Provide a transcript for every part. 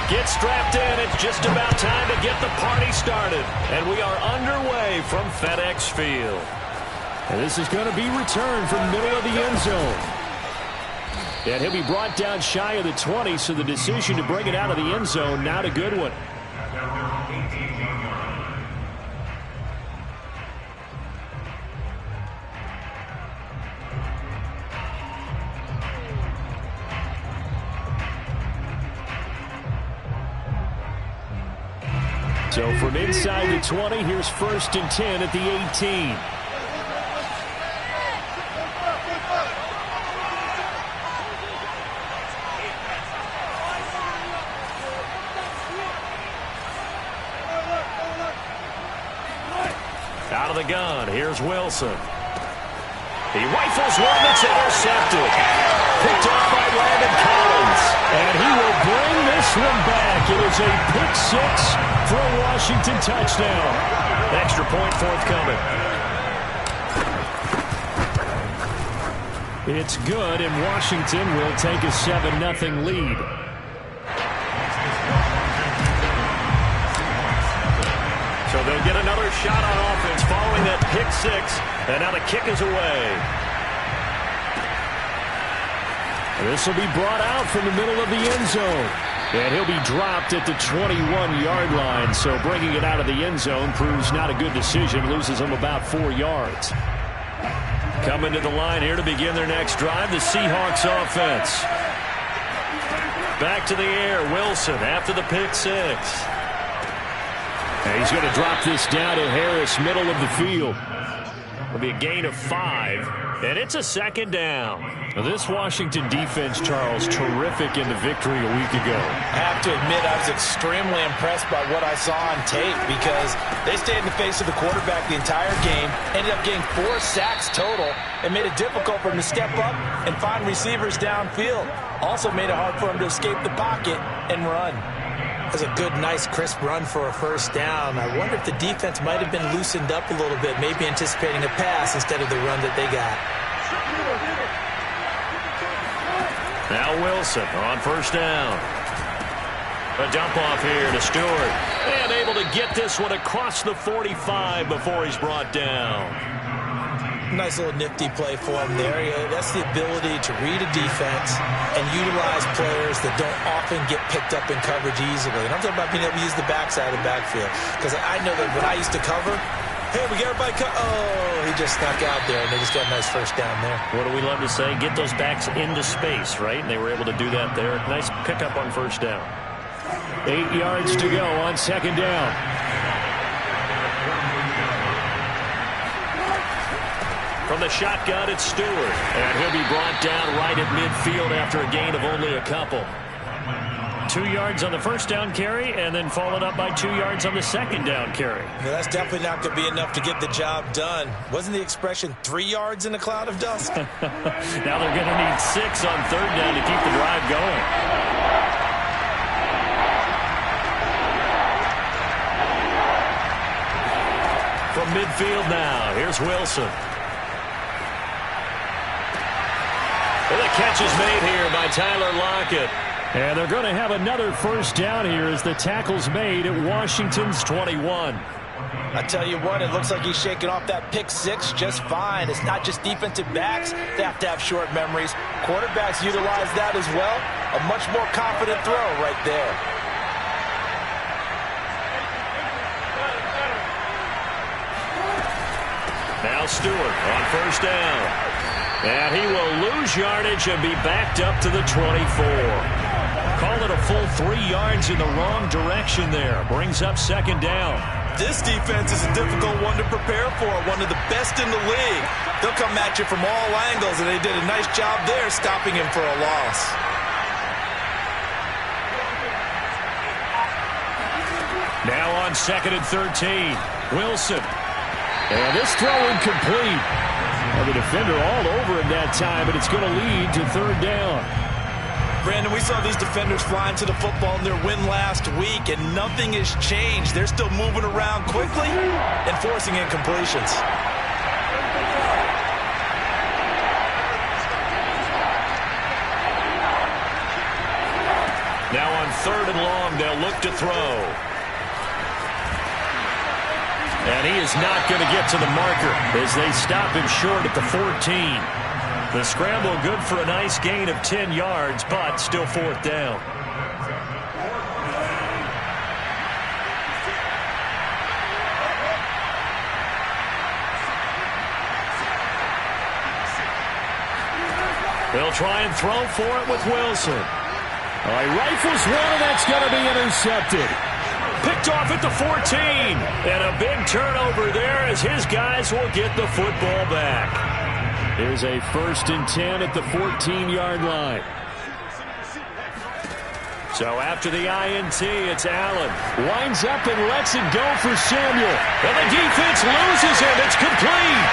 Get strapped in. It's just about time to get the party started. And we are underway from FedEx Field. And this is going to be returned from the middle of the end zone. And he'll be brought down shy of the 20, so the decision to bring it out of the end zone, not a good one. So from inside the 20, here's 1st and 10 at the 18. Out of the gun, here's Wilson. He rifles one that's intercepted. Picked off by Landon Collins. And he will bring this one back. It is a pick six for a Washington touchdown. Extra point forthcoming. It's good, and Washington will take a 7-0 lead. So they'll get another shot on offense following that pick six. And now the kick is away. This will be brought out from the middle of the end zone. And he'll be dropped at the 21-yard line. So bringing it out of the end zone proves not a good decision. Loses him about 4 yards. Coming to the line here to begin their next drive, the Seahawks offense. Back to the air, Wilson after the pick six. And he's going to drop this down to Harris, middle of the field. It'll be a gain of 5, and it's a 2nd down. Now this Washington defense, Charles, terrific in the victory a week ago. I have to admit I was extremely impressed by what I saw on tape because they stayed in the face of the quarterback the entire game, ended up getting 4 sacks total, and made it difficult for him to step up and find receivers downfield. Also made it hard for him to escape the pocket and run. It was a good, nice, crisp run for a 1st down. I wonder if the defense might have been loosened up a little bit, maybe anticipating a pass instead of the run that they got. Now Wilson on 1st down. A dump off here to Stewart. And able to get this one across the 45 before he's brought down. Nice little nifty play for him there. That's the ability to read a defense and utilize players that don't often get picked up in coverage easily. And I'm talking about being able to use the backside of the backfield. Because I know that when I used to cover, hey, we got everybody he just snuck out there, and they just got a nice 1st down there. What do we love to say? Get those backs into space, right? And they were able to do that there. Nice pickup on 1st down. 8 yards to go on 2nd down. From the shotgun, it's Stewart. And he'll be brought down right at midfield after a gain of only a couple. 2 yards on the 1st down carry, and then followed up by 2 yards on the 2nd down carry. Yeah, that's definitely not going to be enough to get the job done. Wasn't the expression 3 yards in a cloud of dust? Now they're going to need 6 on 3rd down to keep the drive going. From midfield now, here's Wilson. And the catch is made here by Tyler Lockett. And they're going to have another 1st down here as the tackle's made at Washington's 21. I tell you what, it looks like he's shaking off that pick six just fine. It's not just defensive backs. They have to have short memories. Quarterbacks utilize that as well. A much more confident throw right there. Now Stewart on 1st down. And he will lose yardage and be backed up to the 24. Call it a full 3 yards in the wrong direction there. Brings up 2nd down. This defense is a difficult one to prepare for. One of the best in the league. They'll come at you from all angles, and they did a nice job there stopping him for a loss. Now on 2nd and 13. Wilson. And this throw incomplete. And the defender all over him that time, but it's going to lead to 3rd down. Brandon, we saw these defenders flying to the football in their win last week, and nothing has changed. They're still moving around quickly and forcing incompletions. Now on 3rd and long They'll look to throw. And he is not going to get to the marker as they stop him short at the 14. The scramble good for a nice gain of 10 yards, but still fourth down. They'll try and throw for it with Wilson. He rifles one, and that's going to be intercepted. Picked off at the 14. And a big turnover there as his guys will get the football back. Here's a 1st and 10 at the 14-yard line. So after the INT, it's Allen. Winds up and lets it go for Samuel. And the defense loses him. It's complete.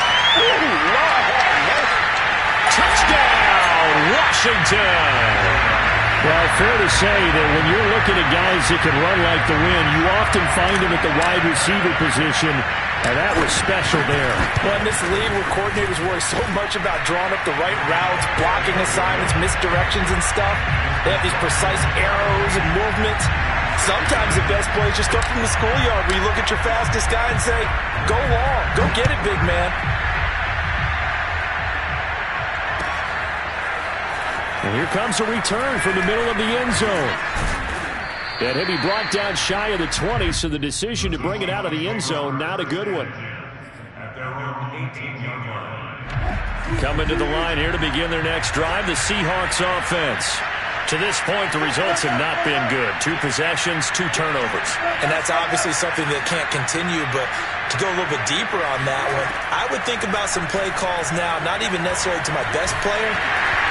Touchdown, Washington. Well, fair to say that when you're looking at guys that can run like the wind, you often find them at the wide receiver position, and that was special there. Well, in this league where coordinators worry so much about drawing up the right routes, blocking assignments, misdirections and stuff, they have these precise arrows and movements. Sometimes the best play is just go from the schoolyard where you look at your fastest guy and say, go long, go get it, big man. And here comes a return from the middle of the end zone. And he'll be brought down shy of the 20, so the decision to bring it out of the end zone, not a good one. Coming to the line here to begin their next drive, the Seahawks offense. To this point, the results have not been good. 2 possessions, 2 turnovers. And that's obviously something that can't continue, but to go a little bit deeper on that one, I would think about some play calls now, not even necessarily to my best player,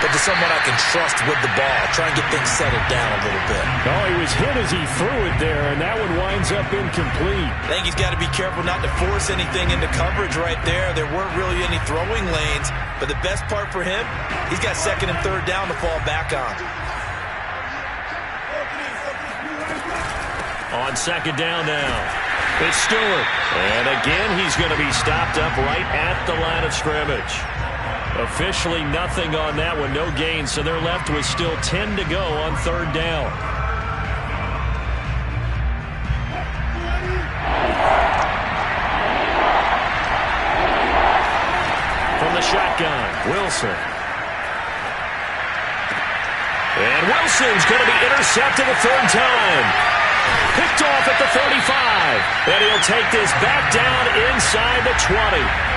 but to someone I can trust with the ball. Try and get things settled down a little bit. Oh, he was hit as he threw it there, and that one winds up incomplete. I think he's got to be careful not to force anything into coverage right there. There weren't really any throwing lanes, but the best part for him, he's got 2nd and 3rd down to fall back on. On 2nd down now, it's Stewart. And again, he's going to be stopped up right at the line of scrimmage. Officially nothing on that one, no gain, so they're left with still 10 to go on 3rd down. From the shotgun, Wilson. And Wilson's going to be intercepted a 3rd time. Picked off at the 35. And he'll take this back down inside the 20.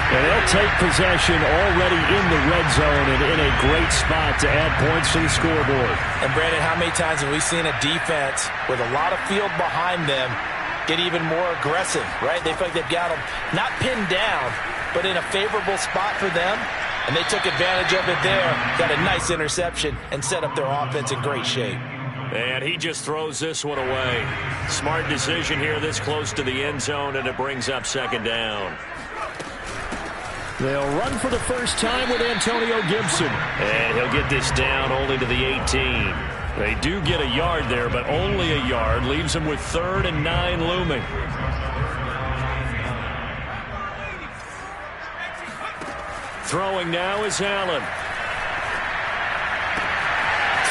And they'll take possession already in the red zone and in a great spot to add points to the scoreboard. And, Brandon, how many times have we seen a defense with a lot of field behind them get even more aggressive, right? They feel like they've got them not pinned down, but in a favorable spot for them. And they took advantage of it there, got a nice interception, and set up their offense in great shape. And he just throws this one away. Smart decision here this close to the end zone, and it brings up 2nd down. They'll run for the first time with Antonio Gibson. And he'll get this down only to the 18. They do get a yard there, but only a yard. Leaves them with 3rd and 9 looming. Throwing now is Allen.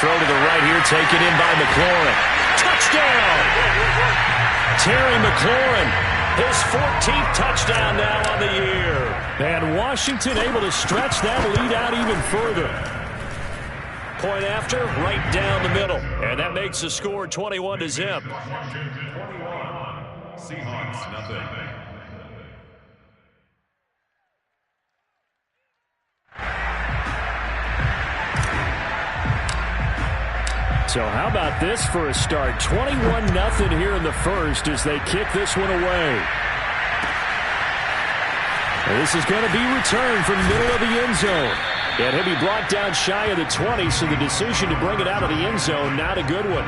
Throw to the right here, taken in by McLaurin. Touchdown! Terry McLaurin. His 14th touchdown now on the year. And Washington able to stretch that lead out even further. Point after, right down the middle. And that makes the score 21-0. Seahawks, nothing. So how about this for a start? 21-0 here in the first as they kick this one away. And this is going to be returned from the middle of the end zone. And he'll be brought down shy of the 20, so the decision to bring it out of the end zone, not a good one.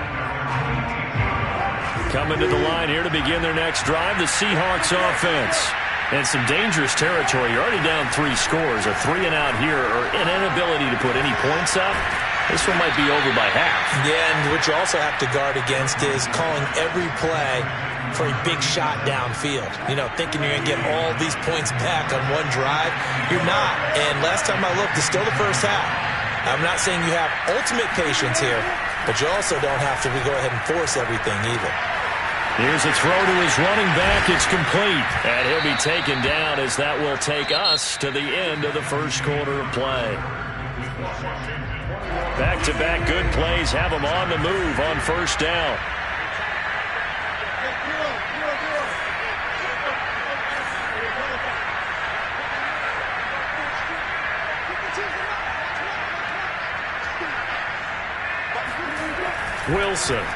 Coming to the line here to begin their next drive, the Seahawks offense. And some dangerous territory. You're already down 3 scores. A 3-and-out here, or an inability to put any points up. This one might be over by half. Yeah, and what you also have to guard against is calling every play for a big shot downfield. You know, thinking you're going to get all these points back on one drive. You're not. And last time I looked, it's still the first half. I'm not saying you have ultimate patience here, but you also don't have to go ahead and force everything either. Here's a throw to his running back. It's complete. And he'll be taken down as that will take us to the end of the first quarter of play. Back-to-back good plays have him on the move on first down. Wilson.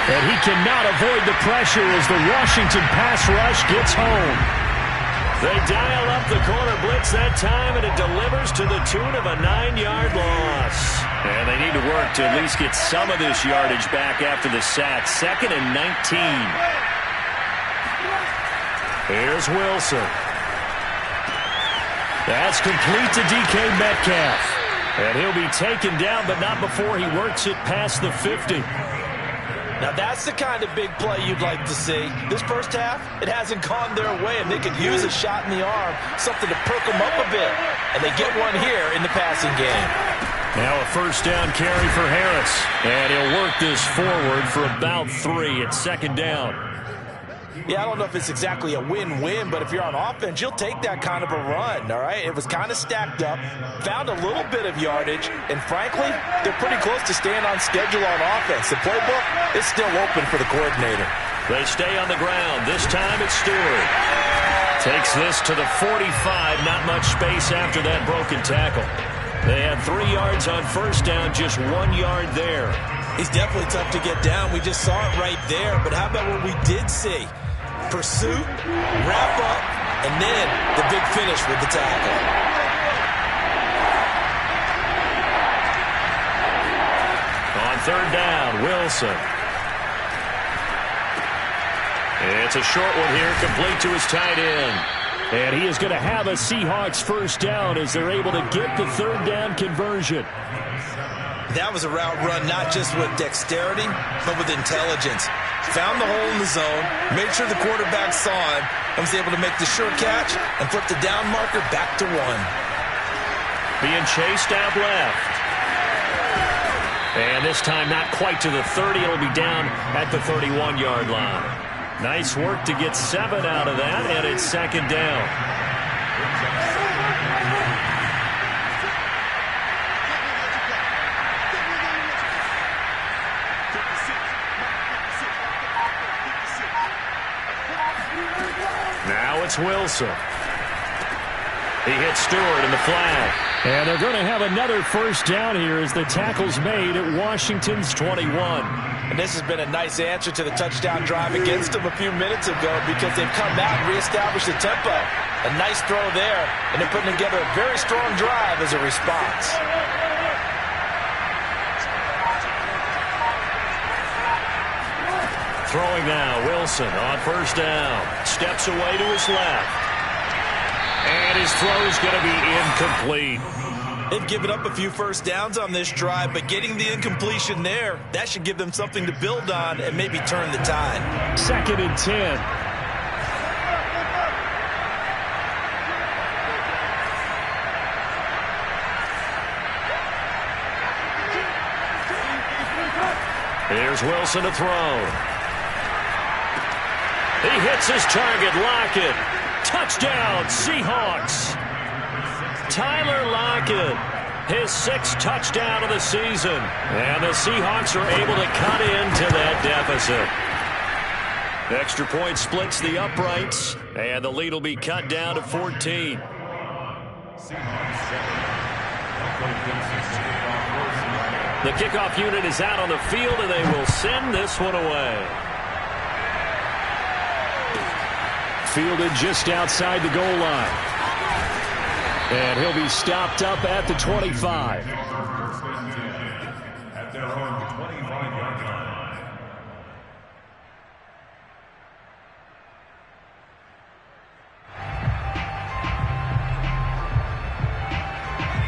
And he cannot avoid the pressure as the Washington pass rush gets home. They dial up the corner blitz that time, and it delivers to the tune of a 9-yard loss. And they need to work to at least get some of this yardage back after the sack. 2nd and 19. Here's Wilson. That's complete to DK Metcalf. And he'll be taken down, but not before he works it past the 50. Now that's the kind of big play you'd like to see. This first half, it hasn't gone their way, and they could use a shot in the arm, something to perk them up a bit. And they get one here in the passing game. Now a first down carry for Harris. And he'll work this forward for about 3 at 2nd down. Yeah, I don't know if it's exactly a win-win, but if you're on offense, you'll take that kind of a run, all right? It was kind of stacked up, found a little bit of yardage, and frankly, they're pretty close to staying on schedule on offense. The playbook is still open for the coordinator. They stay on the ground. This time it's Stewart. Takes this to the 45. Not much space after that broken tackle. They had 3 yards on first down, just 1 yard there. He's definitely tough to get down. We just saw it right there, but how about what we did see? Pursuit, wrap up, and then the big finish with the tackle. On 3rd down, Wilson. It's a short one here, complete to his tight end. And he is going to have a Seahawks first down as they're able to get the 3rd down conversion. That was a route run not just with dexterity, but with intelligence. Found the hole in the zone, made sure the quarterback saw him, and was able to make the sure catch and flip the down marker back to 1. Being chased out left. And this time not quite to the 30. It'll be down at the 31-yard line. Nice work to get 7 out of that, and it's 2nd down. Now it's Wilson. He hits Stewart in the flag. And they're going to have another first down here as the tackle's made at Washington's 21. And this has been a nice answer to the touchdown drive against them a few minutes ago because they've come out and reestablished the tempo. A nice throw there, and they're putting together a very strong drive as a response. Throwing now, Wilson on first down. Steps away to his left. And his throw's going to be incomplete. They've given up a few first downs on this drive, but getting the incompletion there, that should give them something to build on and maybe turn the tide. 2nd and 10. Here's Wilson to throw. He hits his target. Lockett. Touchdown, Seahawks. Tyler Lockett, his 6th touchdown of the season. And the Seahawks are able to cut into that deficit. Extra point splits the uprights, and the lead will be cut down to 14. The kickoff unit is out on the field, and they will send this one away. Fielded just outside the goal line. And he'll be stopped up at the 25. At their own 25-yard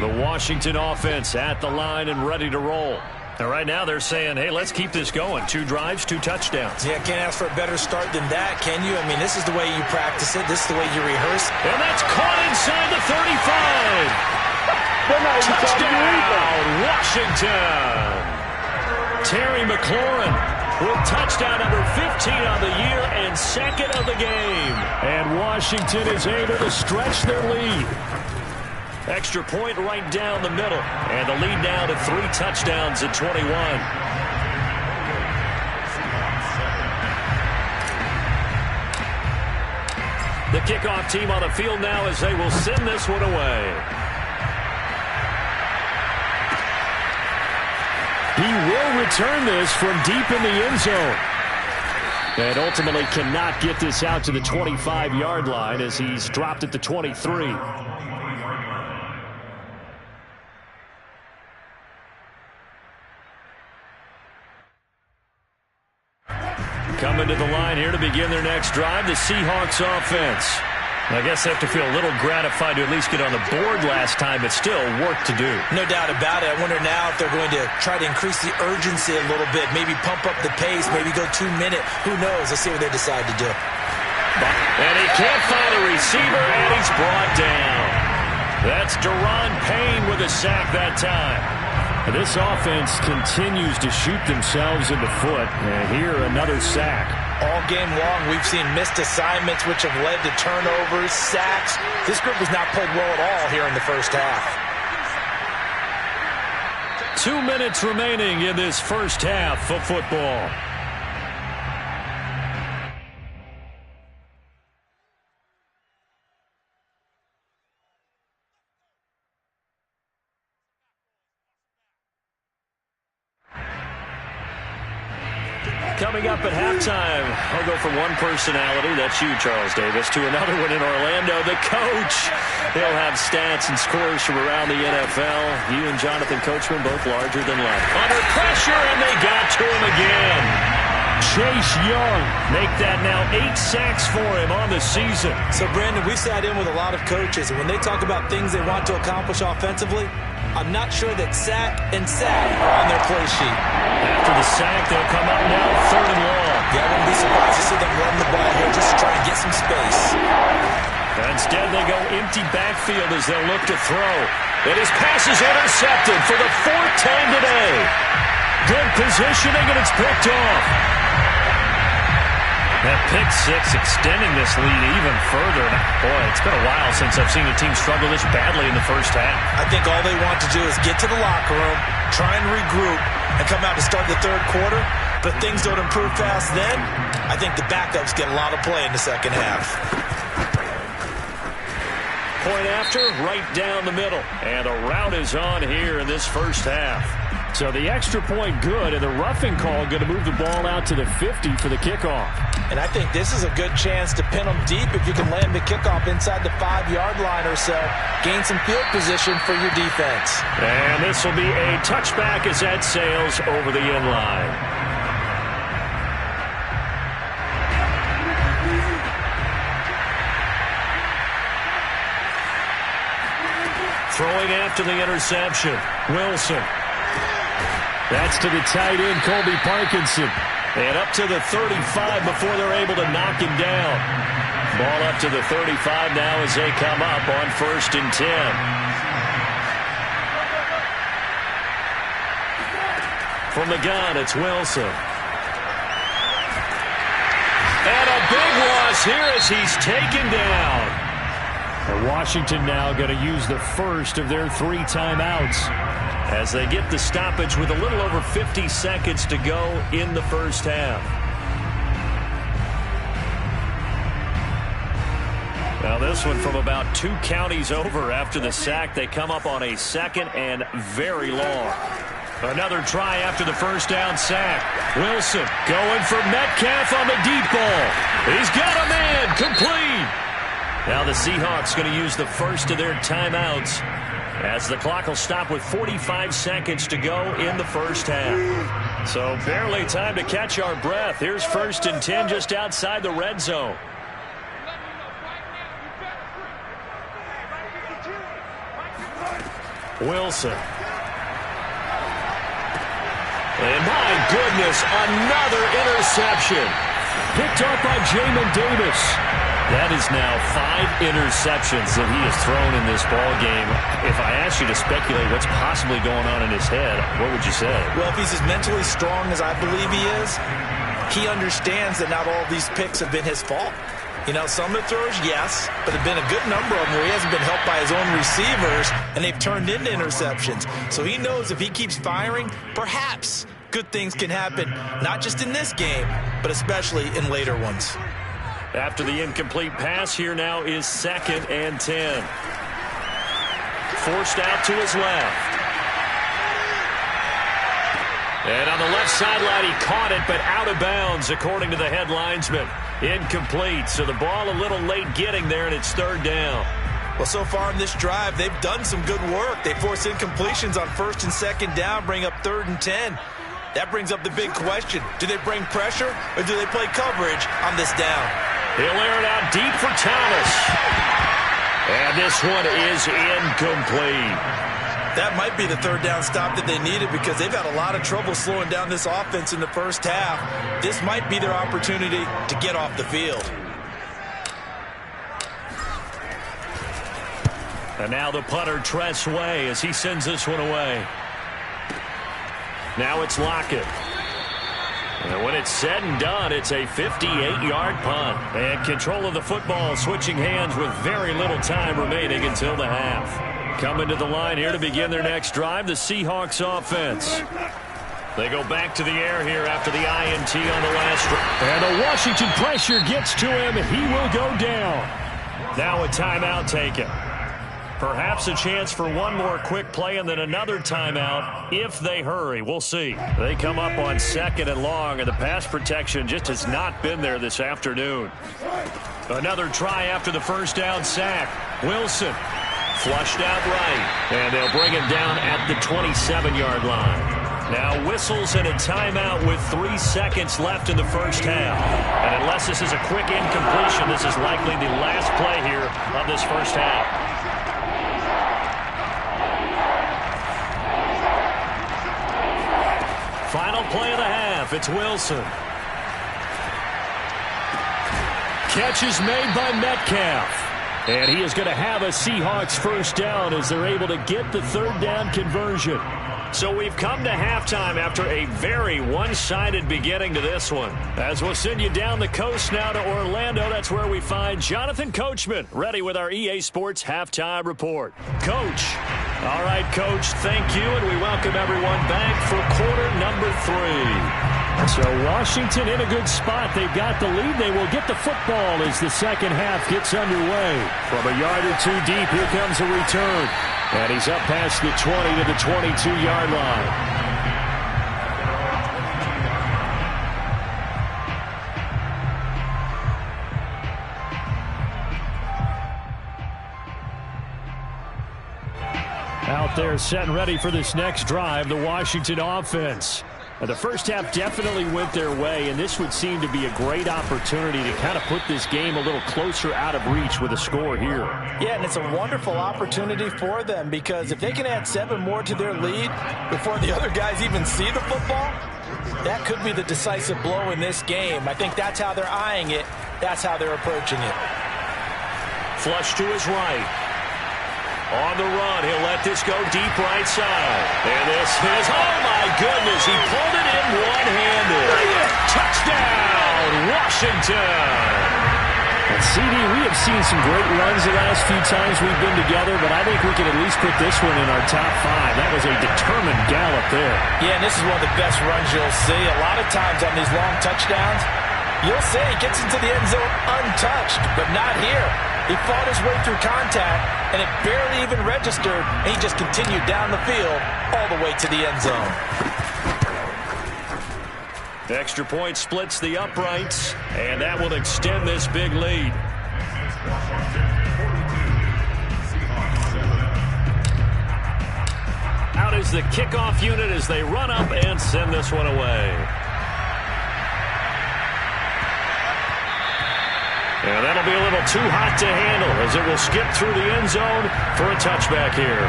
line. The Washington offense at the line and ready to roll. And right now they're saying, hey, let's keep this going. 2 drives, 2 touchdowns. Yeah, can't ask for a better start than that, can you? I mean, this is the way you practice it. This is the way you rehearse. And that's caught inside the 35. Touchdown, Washington. Terry McLaurin with touchdown number 15 on the year and second of the game. And Washington is able to stretch their lead. Extra point right down the middle. And the lead now to 3 touchdowns at 21. The kickoff team on the field now as they will send this one away. He will return this from deep in the end zone. And ultimately cannot get this out to the 25-yard line as he's dropped at the 23. Coming to the line here to begin their next drive, the Seahawks offense. I guess they have to feel a little gratified to at least get on the board last time, but still work to do. No doubt about it. I wonder now if they're going to try to increase the urgency a little bit, maybe pump up the pace, maybe go 2-minute. Who knows? Let's see what they decide to do. And he can't find a receiver, and he's brought down. That's Daron Payne with a sack that time. This offense continues to shoot themselves in the foot, and here another sack. All game long, we've seen missed assignments, which have led to turnovers, sacks. This group has not played well at all here in the first half. 2 minutes remaining in this first half of football. Coming up at halftime, I'll go from one personality, that's you, Charles Davis, to another one in Orlando, the coach. He'll have stats and scores from around the NFL. You and Jonathan Coachman both larger than life. Under pressure, and they got to him again. Chase Young make that now 8 sacks for him on the season. So, Brandon, we've sat in with a lot of coaches, and when they talk about things they want to accomplish offensively, I'm not sure that sack and sack are on their play sheet. After the sack, they'll come up now 3rd and long. Yeah, I wouldn't be surprised to see them run the ball here just to try and get some space. Instead, they go empty backfield as they'll look to throw. And his pass is intercepted for the 4th time today. Good positioning, and it's picked off. That pick 6 extending this lead even further. Boy, it's been a while since I've seen a team struggle this badly in the first half. I think all they want to do is get to the locker room, try and regroup, and come out to start the 3rd quarter. But things don't improve fast then. I think the backups get a lot of play in the second half. Point after, right down the middle. And a rout is on here in this first half. So the extra point good, and the roughing call going to move the ball out to the 50 for the kickoff. And I think this is a good chance to pin them deep if you can land the kickoff inside the 5-yard line or so. Gain some field position for your defense. And this will be a touchback as that sails over the end line. Throwing after the interception, Wilson. That's to the tight end, Colby Parkinson. And up to the 35 before they're able to knock him down. Ball up to the 35 now as they come up on 1st and 10. From the gun, it's Wilson. And a big loss here as he's taken down. And Washington now going to use the first of their 3 timeouts, as they get the stoppage with a little over 50 seconds to go in the first half. Now this one from about 2 counties over after the sack. They come up on a 2nd and very long. Another try after the first down sack. Wilson going for Metcalf on the deep ball. He's got a man, complete. Now the Seahawks going to use the first of their timeouts as the clock will stop with 45 seconds to go in the first half. So barely time to catch our breath. Here's 1st and 10 just outside the red zone. Wilson. And my goodness, another interception. Picked up by Jamin Davis. That is now 5 interceptions that he has thrown in this ball game. If I asked you to speculate what's possibly going on in his head, what would you say? Well, if he's as mentally strong as I believe he is, he understands that not all these picks have been his fault. You know, some of the throws, yes, but there have been a good number of them where he hasn't been helped by his own receivers, and they've turned into interceptions. So he knows if he keeps firing, perhaps good things can happen, not just in this game, but especially in later ones. After the incomplete pass, here now is 2nd and 10. Forced out to his left. And on the left sideline, he caught it, but out of bounds, according to the head linesman. Incomplete, so the ball a little late getting there, and it's 3rd down. Well, so far in this drive, they've done some good work. They force incompletions on 1st and 2nd down, bring up 3rd and 10. That brings up the big question. Do they bring pressure, or do they play coverage on this down? He'll air it out deep for Thomas. And this one is incomplete. That might be the 3rd down stop that they needed because they've had a lot of trouble slowing down this offense in the first half. This might be their opportunity to get off the field. And now the punter, Tress Way, as he sends this one away. Now it's Lockett. And when it's said and done, it's a 58-yard punt. And control of the football switching hands with very little time remaining until the half. Coming to the line here to begin their next drive, the Seahawks offense. They go back to the air here after the INT on the last drive. And the Washington pressure gets to him. He will go down. Now a timeout taken. Perhaps a chance for one more quick play and then another timeout if they hurry. We'll see. They come up on 2nd and long, and the pass protection just has not been there this afternoon. Another try after the first down sack. Wilson flushed out right, and they'll bring him down at the 27-yard line. Now whistles and a timeout with 3 seconds left in the first half. And unless this is a quick incompletion, this is likely the last play here of this first half. Final play of the half. It's Wilson. Catch is made by Metcalf. And he is going to have a Seahawks first down as they're able to get the 3rd down conversion. So we've come to halftime after a very one-sided beginning to this one. As we'll send you down the coast now to Orlando, that's where we find Jonathan Coachman, ready with our EA Sports Halftime Report. Coach. All right, Coach, thank you, and we welcome everyone back for quarter number 3. So Washington in a good spot. They've got the lead. They will get the football as the second half gets underway. From a yard or two deep, here comes a return. And he's up past the 20 to the 22-yard line. Out there set and ready for this next drive, the Washington offense. The first half definitely went their way, and this would seem to be a great opportunity to kind of put this game a little closer out of reach with a score here. Yeah, and it's a wonderful opportunity for them because if they can add 7 more to their lead before the other guys even see the football, that could be the decisive blow in this game. I think that's how they're eyeing it. That's how they're approaching it. Flush to his right. On the run, he'll let this go deep right side. And this is, oh my goodness, he pulled it in one-handed. Touchdown, Washington. And CD, we have seen some great runs the last few times we've been together, but I think we can at least put this one in our top 5. That was a determined gallop there. Yeah, and this is one of the best runs you'll see. A lot of times on these long touchdowns, you'll say he gets into the end zone untouched, but not here. He fought his way through contact, and it barely even registered, and he just continued down the field all the way to the end zone. The extra point splits the uprights, and that will extend this big lead. Out is the kickoff unit as they run up and send this one away. And that'll be a little too hot to handle as it will skip through the end zone for a touchback here.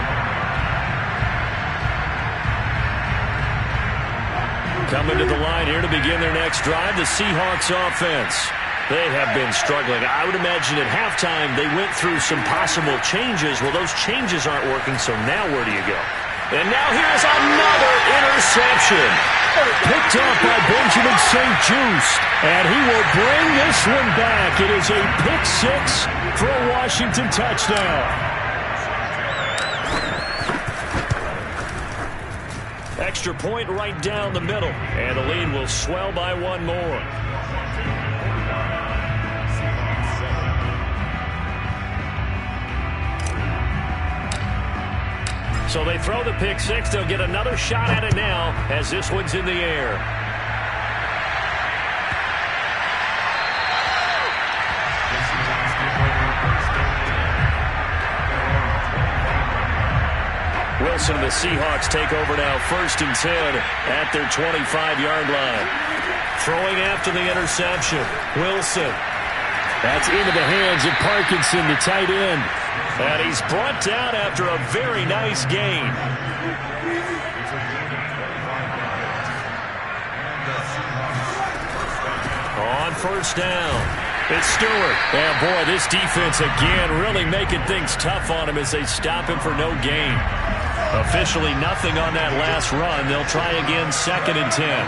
Coming to the line here to begin their next drive, the Seahawks offense. They have been struggling. I would imagine at halftime they went through some possible changes. Well, those changes aren't working, so now where do you go? And now here's another interception. Picked up by Benjamin St. Juste, and he will bring this one back. It is a pick six for a Washington touchdown. Extra point right down the middle, and the lead will swell by one more. So they throw the pick six. They'll get another shot at it now as this one's in the air. Wilson and the Seahawks take over now, 1st and 10 at their 25-yard line. Throwing after the interception, Wilson. That's into the hands of Parkinson, the tight end. And he's brought down after a very nice gain. On 1st down, it's Stewart. And boy, this defense again really making things tough on him as they stop him for no gain. Officially nothing on that last run. They'll try again, 2nd and 10.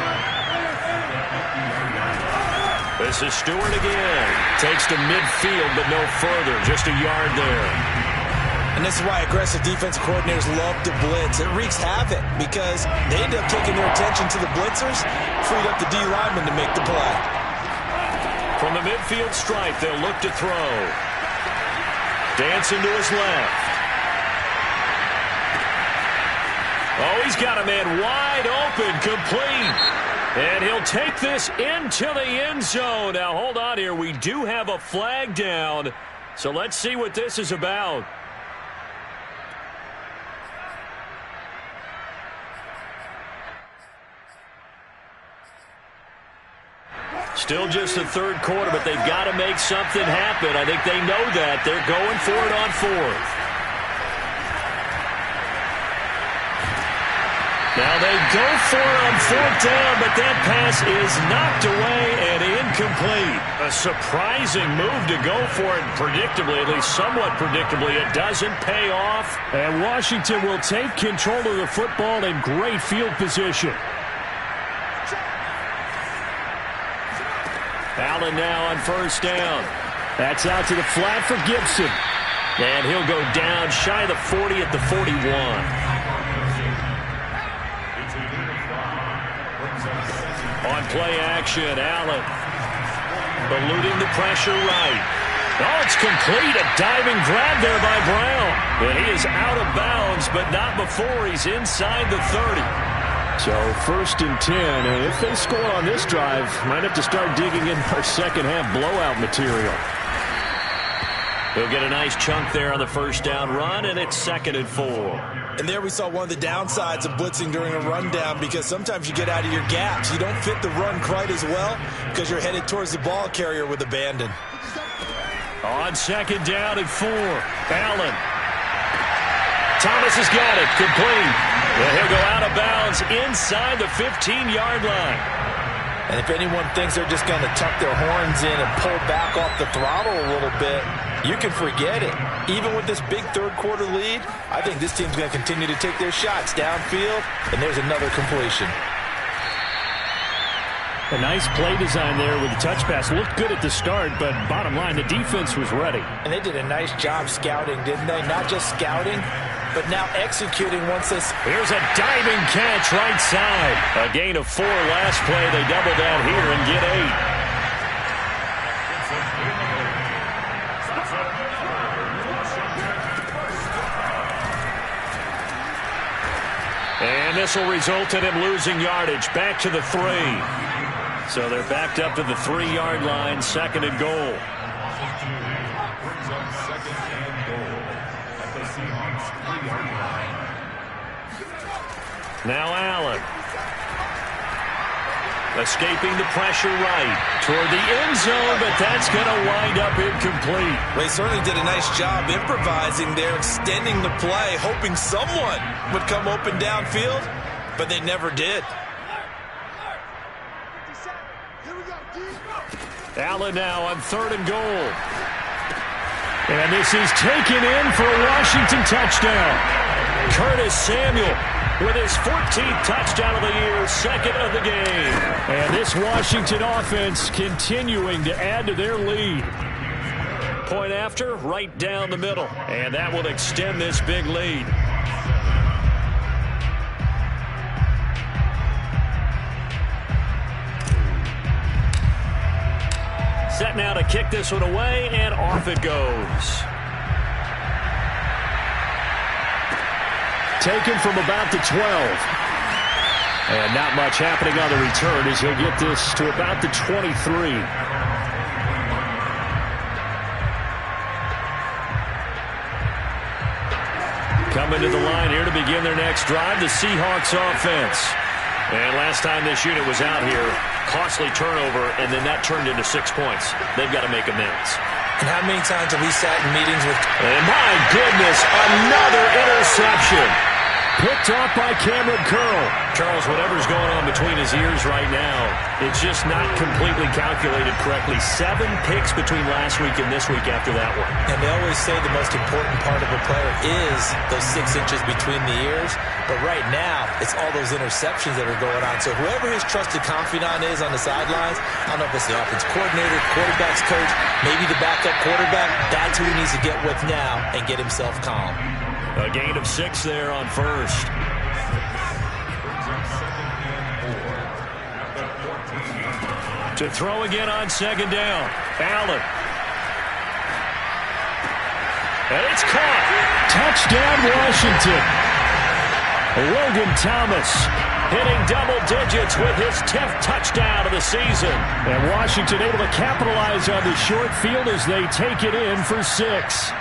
This is Stewart again. Takes to midfield, but no further. Just a yard there. And this is why aggressive defensive coordinators love to blitz. It wreaks havoc because they end up taking their attention to the blitzers, freed up the D lineman to make the play. From the midfield stripe, they'll look to throw. Dancing to his left. Oh, he's got a man wide open, complete. And he'll take this into the end zone. Now, hold on here. We do have a flag down. So let's see what this is about. Still just the 3rd quarter, but they've got to make something happen. I think they know that. They're going for it on 4th. Now they go for it on 4th down, but that pass is knocked away and incomplete. A surprising move to go for it predictably, at least somewhat predictably. It doesn't pay off. And Washington will take control of the football in great field position. Allen now on 1st down. That's out to the flat for Gibson. And he'll go down shy of the 40 at the 41. On play action, Allen eluding the pressure right. Oh, it's complete. A diving grab there by Brown. And he is out of bounds, but not before he's inside the 30. So 1st and 10, and if they score on this drive, might have to start digging in our second-half blowout material. He'll get a nice chunk there on the 1st down run, and it's 2nd and 4. And there we saw one of the downsides of blitzing during a rundown because sometimes you get out of your gaps. You don't fit the run quite as well because you're headed towards the ball carrier with abandon. On 2nd down and 4, Allen. Thomas has got it, complete. And he'll go out of bounds inside the 15-yard line. And if anyone thinks they're just going to tuck their horns in and pull back off the throttle a little bit, you can forget it. Even with this big 3rd quarter lead, I think this team's going to continue to take their shots downfield, and there's another completion. A nice play design there with the touch pass. Looked good at the start, but bottom line, the defense was ready. And they did a nice job scouting, didn't they? Not just scouting, but now executing once this. Here's a diving catch right side. A gain of 4 last play. They double down here and get 8. And this will result in him losing yardage. Back to the 3. So they're backed up to the 3-yard line. 2nd and goal. Now Allen. Escaping the pressure right toward the end zone, but that's going to wind up incomplete. They certainly did a nice job improvising there, extending the play, hoping someone would come open downfield, but they never did. Allen now on 3rd and goal. And this is taken in for a Washington touchdown. Curtis Samuel with his 14th touchdown of the year, 2nd of the game. And this Washington offense continuing to add to their lead. Point after, right down the middle. And that will extend this big lead. Set now to kick this one away, and off it goes. Taken from about the 12. And not much happening on the return as he'll get this to about the 23. Coming to the line here to begin their next drive, the Seahawks offense. And last time this unit was out here, costly turnover, and then that turned into 6 points. They've got to make amends. And how many times have we sat in meetings with... And my goodness, another interception. Picked off by Cameron Curl. Charles, whatever's going on between his ears right now, it's just not completely calculated correctly. 7 picks between last week and this week after that one. And they always say the most important part of a player is those 6 inches between the ears. But right now, it's all those interceptions that are going on. So whoever his trusted confidant is on the sidelines, I don't know if it's the offense coordinator, quarterback's coach, maybe the backup quarterback, that's who he needs to get with now and get himself calm. A gain of 6 there on 1st. To throw again on 2nd down. Allen. And it's caught. Touchdown, Washington. Logan Thomas hitting double digits with his 10th touchdown of the season. And Washington able to capitalize on the short field as they take it in for 6.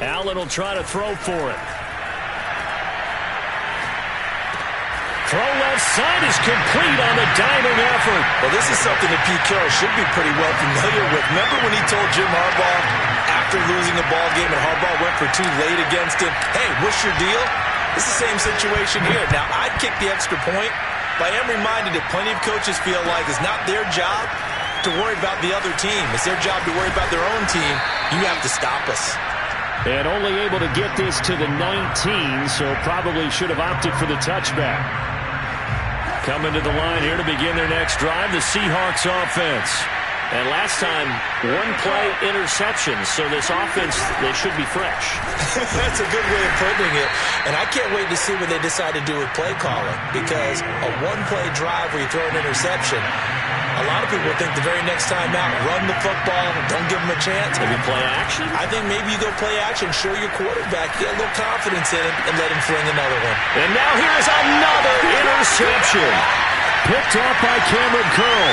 Allen will try to throw for it. Throw left side is complete on the diving effort. Well, this is something that Pete Carroll should be pretty well familiar with. Remember when he told Jim Harbaugh after losing the ball game and Harbaugh went for 2 late against him, hey, what's your deal? It's the same situation here. Now, I'd kick the extra point, but I am reminded that plenty of coaches feel like it's not their job to worry about the other team. It's their job to worry about their own team. You have to stop us. And only able to get this to the 19, so probably should have opted for the touchback. Coming to the line here to begin their next drive, the Seahawks offense. And last time, 1-play interceptions, so this offense, they should be fresh. That's a good way of putting it. And I can't wait to see what they decide to do with play calling, because a 1-play drive where you throw an interception, a lot of people think the very next time out, run the football, don't give them a chance. Maybe play action? I think maybe you go play action, show your quarterback, get a little confidence in him, and let him fling another one. And now here's another interception. Picked off by Cameron Curl.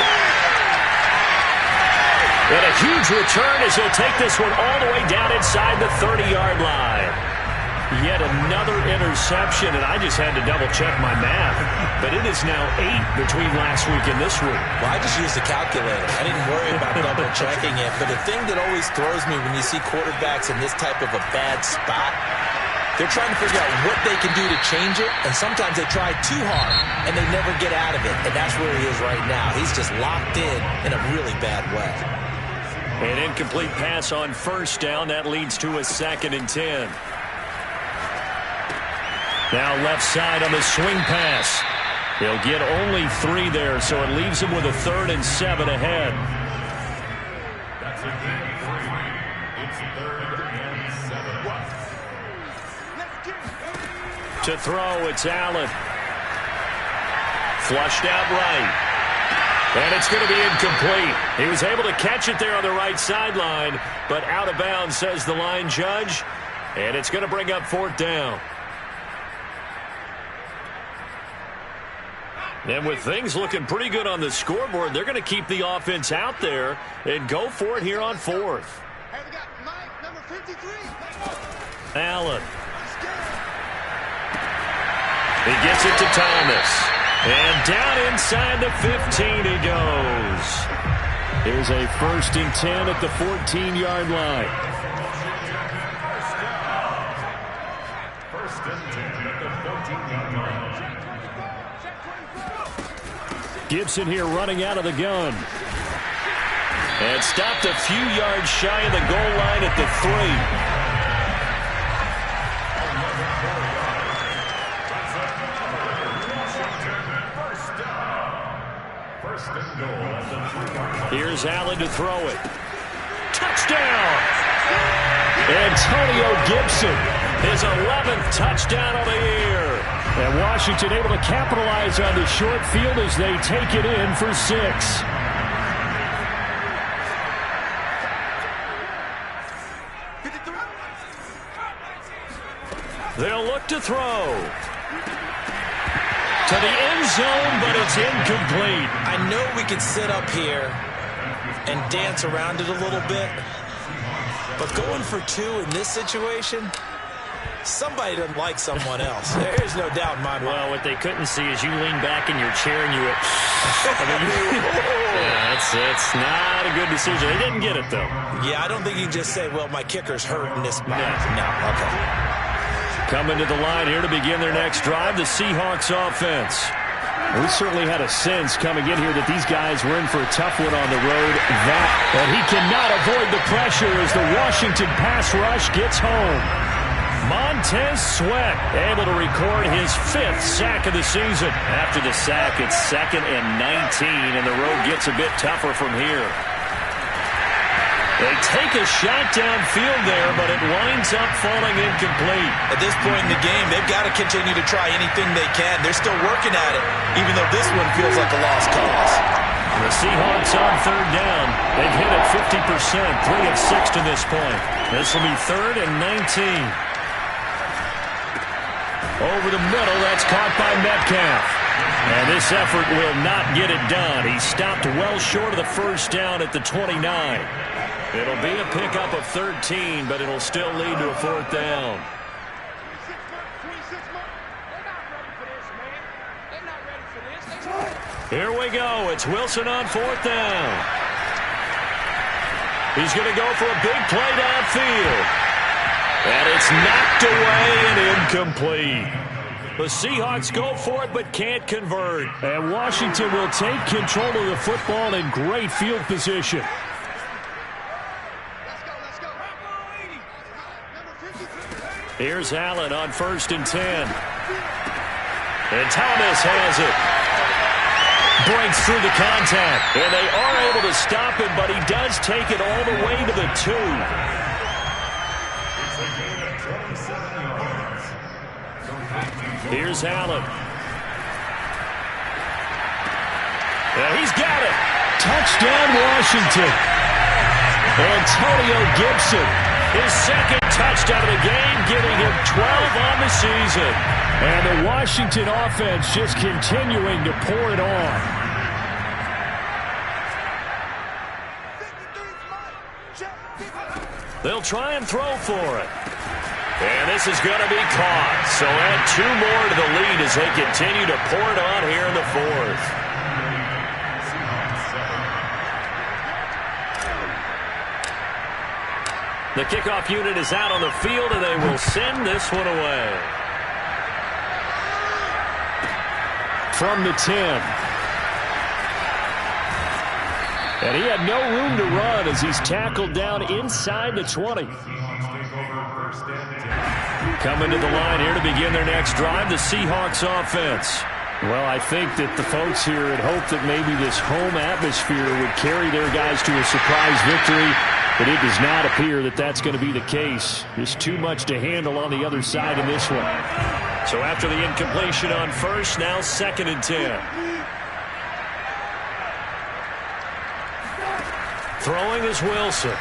And a huge return as he'll take this one all the way down inside the 30-yard line. Yet another interception, and I just had to double-check my math. But it is now 8 between last week and this week. Well, I just used a calculator. I didn't worry about double-checking it. But the thing that always throws me when you see quarterbacks in this type of a bad spot, they're trying to figure out what they can do to change it, and sometimes they try too hard, and they never get out of it. And that's where he is right now. He's just locked in a really bad way. An incomplete pass on 1st down. That leads to a 2nd and 10. Now left side on the swing pass. He'll get only 3 there, so it leaves him with a 3rd and 7 ahead. That's a gain of 3. It's 3rd and 7. To throw, it's Allen. Flushed out right. And it's going to be incomplete. He was able to catch it there on the right sideline, but out of bounds, says the line judge. And it's going to bring up 4th down. And with things looking pretty good on the scoreboard, they're going to keep the offense out there and go for it here on 4th. Hey, we got Mike, number 53. Allen. He gets it to Thomas. And down inside the 15 he goes. Here's a 1st and 10 at the 14-yard line. 1st and 10 at the 14-yard line. Gibson here running out of the gun. And stopped a few yards shy of the goal line at the 3. Here's Allen to throw it. Touchdown! Antonio Gibson. His 11th touchdown of the year. And Washington able to capitalize on the short field as they take it in for 6. They'll look to throw. To the end zone, but it's incomplete. I know we could sit up here and dance around it a little bit, but going for 2 in this situation, somebody doesn't like someone else. There's no doubt in my mind. Well, what they couldn't see is you lean back in your chair and you went, yeah, it's not a good decision. They didn't get it, though. Yeah, I don't think you can just say, well, my kicker's hurt in this spot. No, okay. Coming to the line here to begin their next drive, the Seahawks offense. We certainly had a sense coming in here that these guys were in for a tough one on the road. But he cannot avoid the pressure as the Washington pass rush gets home. Montez Sweat able to record his 5th sack of the season. After the sack, it's 2nd and 19, and the road gets a bit tougher from here. They take a shot downfield there, but it winds up falling incomplete. At this point in the game, they've got to continue to try anything they can. They're still working at it, even though this one feels like a lost cause. The Seahawks on 3rd down. They've hit it 50%, 3 of 6 to this point. This will be 3rd and 19. Over the middle, that's caught by Metcalf. And this effort will not get it done. He stopped well short of the first down at the 29. It'll be a pickup of 13, but it'll still lead to a 4th down. Here we go. It's Wilson on 4th down. He's going to go for a big play downfield. And it's knocked away and incomplete. The Seahawks go for it but can't convert. And Washington will take control of the football in great field position. Here's Allen on 1st and 10. And Thomas has it. Breaks through the contact. And they are able to stop him, but he does take it all the way to the 2. Here's Allen. And he's got it. Touchdown, Washington. Antonio Gibson. His 2nd touchdown of the game, giving him 12 on the season. And the Washington offense just continuing to pour it on. They'll try and throw for it. And this is going to be caught. So add 2 more to the lead as they continue to pour it on here in the 4th. The kickoff unit is out on the field, and they will send this one away. From the 10. And he had no room to run as he's tackled down inside the 20. Coming to the line here to begin their next drive, the Seahawks offense. Well, I think that the folks here had hoped that maybe this home atmosphere would carry their guys to a surprise victory, but it does not appear that that's going to be the case. Just too much to handle on the other side in this one. So after the incompletion on 1st, now 2nd and 10. Throwing is Wilson.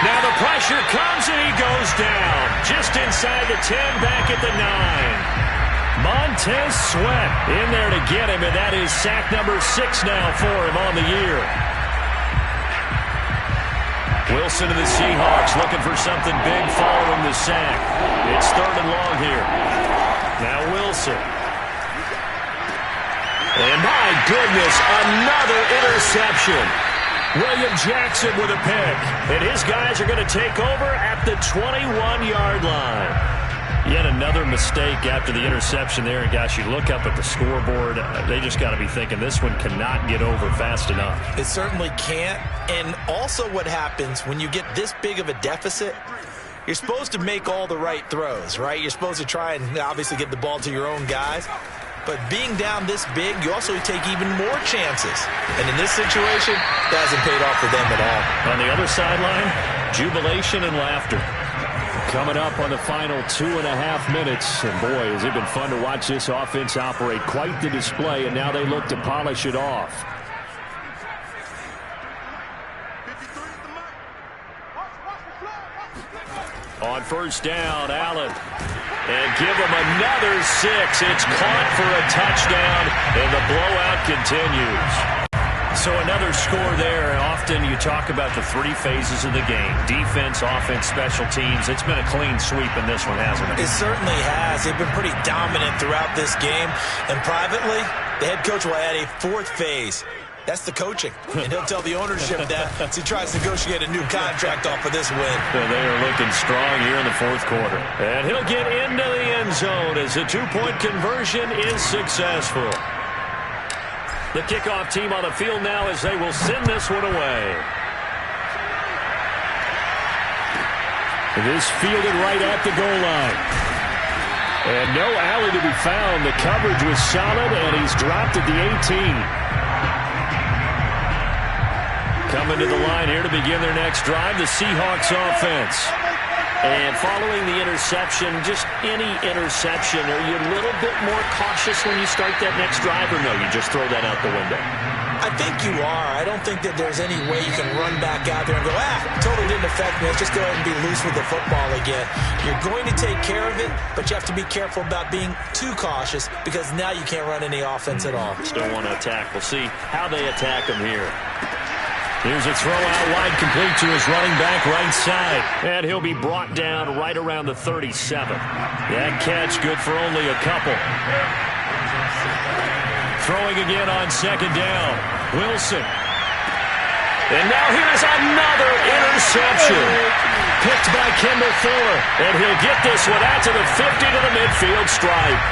Now the pressure comes and he goes down. Just inside the 10, back at the 9. Montez Sweat in there to get him, and that is sack number 6 now for him on the year. Wilson to the Seahawks looking for something big following the sack. It's 3rd and long here. Now Wilson. And my goodness, another interception. William Jackson with a pick. And his guys are going to take over at the 21-yard line. Yet another mistake after the interception there. And, gosh, you look up at the scoreboard. They just got to be thinking this one cannot get over fast enough. It certainly can't. And also what happens when you get this big of a deficit, you're supposed to make all the right throws, right? You're supposed to try and obviously get the ball to your own guys. But being down this big, you also take even more chances. And in this situation, that hasn't paid off for them at all. On the other sideline, jubilation and laughter. Coming up on the final 2.5 minutes. And boy, has it been fun to watch this offense operate. Quite the display, and now they look to polish it off. On first down, Allen. And give him another 6. It's caught for a touchdown, and the blowout continues. So another score there. Often you talk about the 3 phases of the game. Defense, offense, special teams. It's been a clean sweep in this one, hasn't it? It certainly has. They've been pretty dominant throughout this game. And privately, the head coach will add a 4th phase. That's the coaching. And he'll tell the ownership that as he tries to negotiate a new contract off of this win. So they are looking strong here in the 4th quarter. And he'll get into the end zone as the 2-point conversion is successful. The kickoff team on the field now as they will send this one away. This fielded right at the goal line. And no alley to be found. The coverage was solid, and he's dropped at the 18. Coming to the line here to begin their next drive, the Seahawks offense. And following the interception, just any interception, are you a little bit more cautious when you start that next drive, or no, you just throw that out the window? I think you are. I don't think that there's any way you can run back out there and go, totally didn't affect me. Let's just go ahead and be loose with the football again. You're going to take care of it, but you have to be careful about being too cautious because now you can't run any offense at all. Still want to attack. We'll see how they attack them here. Here's a throw out wide, complete to his running back right side. And he'll be brought down right around the 37. That catch good for only a couple. Throwing again on second down. Wilson. And now here's another interception. Picked by Kendall Fuller. And he'll get this one out to the 50 to the midfield stripe.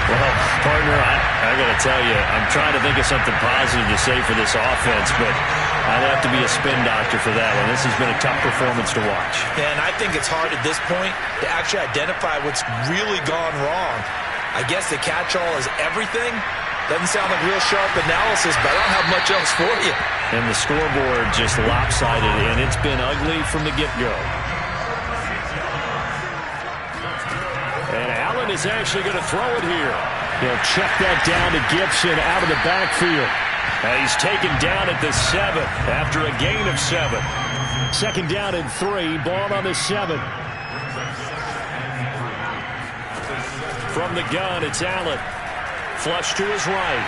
Well, partner, I got to tell you, I'm trying to think of something positive to say for this offense, but I'd have to be a spin doctor for that one. This has been a tough performance to watch. And I think it's hard at this point to actually identify what's really gone wrong. I guess the catch-all is everything. Doesn't sound like real sharp analysis, but I don't have much else for you. And the scoreboard just lopsided, and it's been ugly from the get-go. And Allen is actually going to throw it here. He'll check that down to Gibson out of the backfield. He's taken down at the 7 after a gain of 7. Second down and 3. Ball on the 7. From the gun, it's Allen. Flush to his right.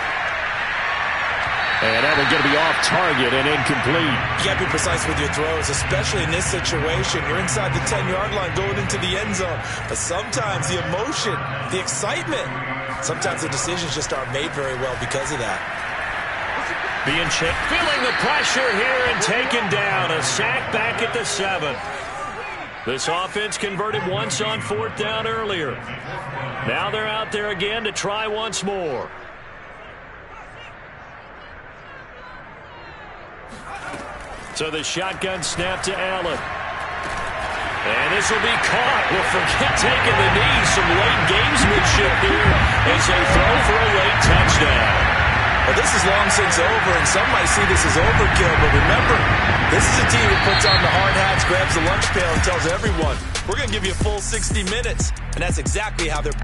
And that one going to be off target and incomplete. You got to be precise with your throws, especially in this situation. You're inside the 10-yard line going into the end zone. But sometimes the emotion, the excitement, sometimes the decisions just aren't made very well because of that. Being checked, feeling the pressure here and taken down. A sack back at the 7. This offense converted once on 4th down earlier. Now they're out there again to try once more. So the shotgun snap to Allen. And this will be caught. Well, forget taking the knee. Some late gamesmanship here as they throw for a late touchdown. Well, this is long since over, and some might see this as overkill. But remember, this is a team that puts on the hard hats, grabs the lunch pail, and tells everyone, we're going to give you a full 60 minutes. And that's exactly how they're